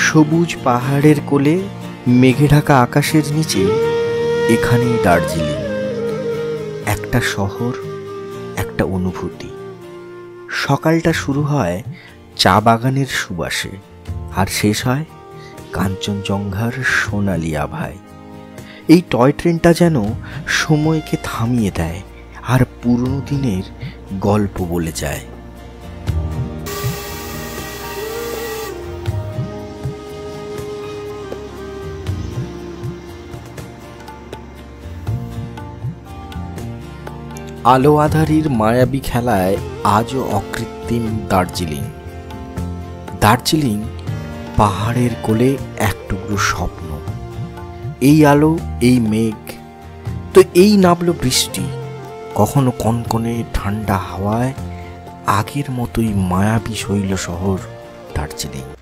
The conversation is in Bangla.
সবুজ পাহাড়ের কোলে, মেঘে ঢাকা আকাশের নিচে, এখানেই দার্জিলিং। একটা শহর, একটা অনুভূতি। সকালটা শুরু হয় চা বাগানের সুবাসে, আর শেষ হয় কাঞ্চনজঙ্ঘার সোনালি আভায়। এই টয় ট্রেনটা যেন সময়কে থামিয়ে দেয় আর পুরনো দিনের গল্প বলে যায়। আলো আঁধারির মায়াবী খেলায় আজও অকৃত্রিম দার্জিলিং। দার্জিলিং পাহাড়ের কোলে এক টুকরো স্বপ্ন। এই আলো, এই মেঘ, তো এই নামলো বৃষ্টি, কখনো কনকনে ঠান্ডা হাওয়ায়, আগের মতোই মায়াবী শৈল শহর দার্জিলিং।